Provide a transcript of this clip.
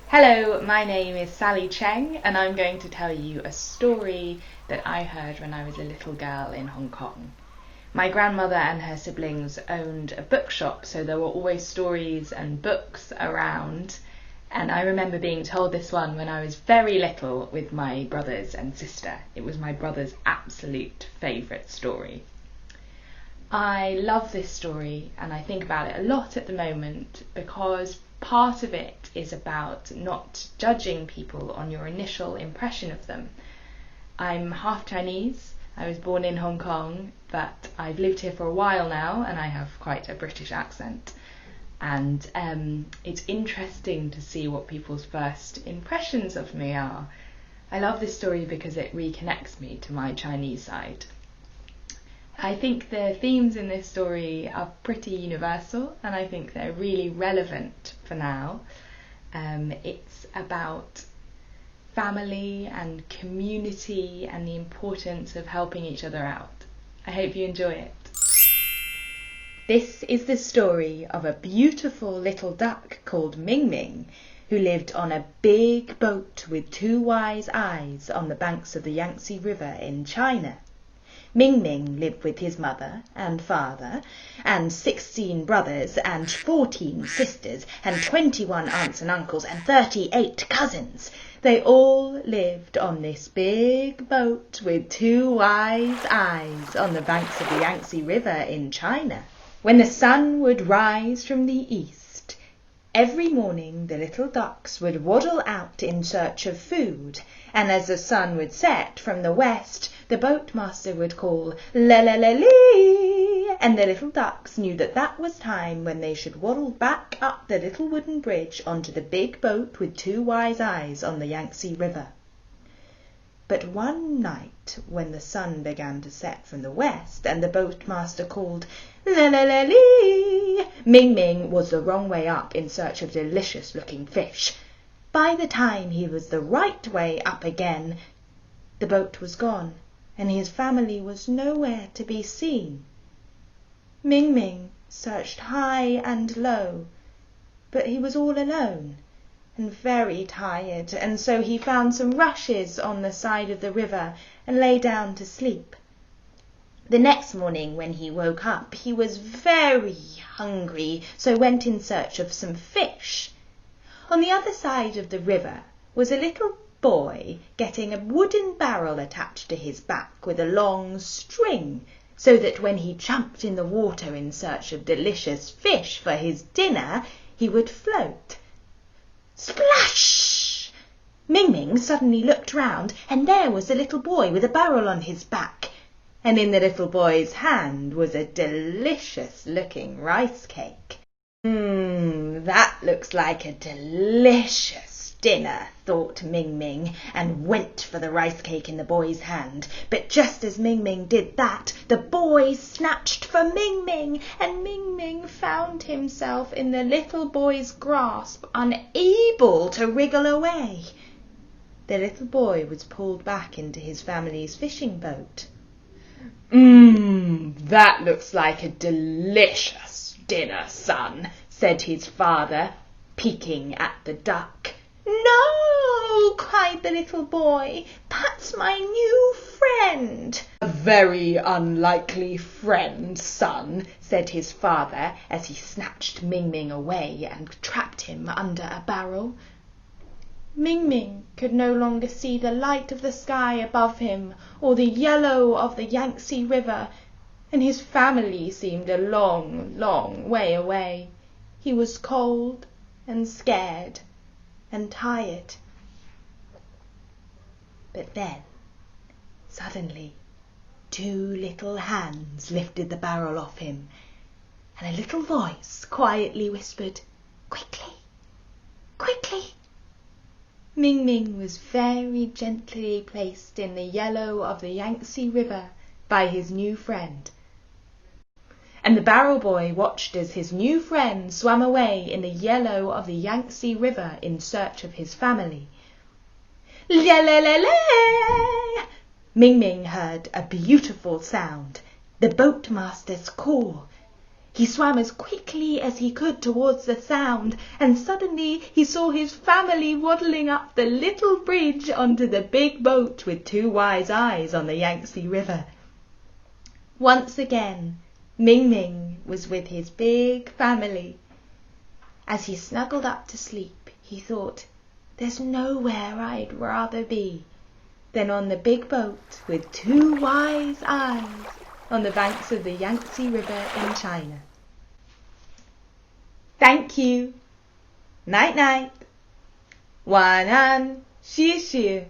Hello, my name is Sally Cheng and I'm going to tell you a story that I heard when I was a little girl in Hong Kong. My grandmother and her siblings owned a bookshop, so there were always stories and books around, and I remember being told this one when I was very little with my brothers and sister. It was my brother's absolute favourite story. I love this story and I think about it a lot at the moment because part of it is about not judging people on your initial impression of them. I'm half Chinese. I was born in Hong Kong, but I've lived here for a while now and I have quite a British accent. And it's interesting to see what people's first impressions of me are. I love this story because it reconnects me to my Chinese side. I think the themes in this story are pretty universal and I think they're really relevant for now. It's about family and community and the importance of helping each other out. I hope you enjoy it. This is the story of a beautiful little duck called Ming Ming, who lived on a big boat with two wise eyes on the banks of the Yangtze River in China. Ming Ming lived with his mother and father and 16 brothers and 14 sisters and 21 aunts and uncles and 38 cousins. They all lived on this big boat with two wise eyes on the banks of the Yangtze River in China. When the sun would rise from the east, every morning the little ducks would waddle out in search of food, and as the sun would set from the west, the boatmaster would call la la la lee, and the little ducks knew that that was time when they should waddle back up the little wooden bridge onto the big boat with two wise eyes on the Yangtze River. But one night, when the sun began to set from the west and the boatmaster called la la la lee, Ming Ming was the wrong way up in search of delicious-looking fish. By the time he was the right way up again, the boat was gone, and his family was nowhere to be seen. Ming Ming searched high and low, but he was all alone and very tired, and so he found some rushes on the side of the river and lay down to sleep. The next morning when he woke up, he was very hungry, so went in search of some fish. On the other side of the river was a little boy getting a wooden barrel attached to his back with a long string, so that when he jumped in the water in search of delicious fish for his dinner, he would float. Splash! Ming Ming suddenly looked round, and there was the little boy with a barrel on his back, and in the little boy's hand was a delicious-looking rice cake. That looks like a delicious dinner, thought Ming Ming, and went for the rice cake in the boy's hand. But just as Ming Ming did that, the boy snatched for Ming Ming, and Ming Ming found himself in the little boy's grasp, unable to wriggle away. The little boy was pulled back into his family's fishing boat. That looks like a delicious dinner, son, said his father, peeking at the duck. No, cried the little boy, that's my new friend. A very unlikely friend, son, said his father, as he snatched Ming Ming away and trapped him under a barrel. Ming Ming could no longer see the light of the sky above him or the yellow of the Yangtze River, and his family seemed a long, long way away. He was cold and scared and tired. But then, suddenly, two little hands lifted the barrel off him, and a little voice quietly whispered, "Quickly, quickly." Ming Ming was very gently placed in the yellow of the Yangtze River by his new friend. And the barrel boy watched as his new friend swam away in the yellow of the Yangtze River in search of his family. La la la la! Ming Ming heard a beautiful sound, the boatmaster's call. He swam as quickly as he could towards the sound, and suddenly he saw his family waddling up the little bridge onto the big boat with two wise eyes on the Yangtze River. Once again, Ming Ming was with his big family. As he snuggled up to sleep, he thought, "There's nowhere I'd rather be than on the big boat with two wise eyes on the banks of the Yangtze River in China." Thank you. Night night. 晚安，谢谢。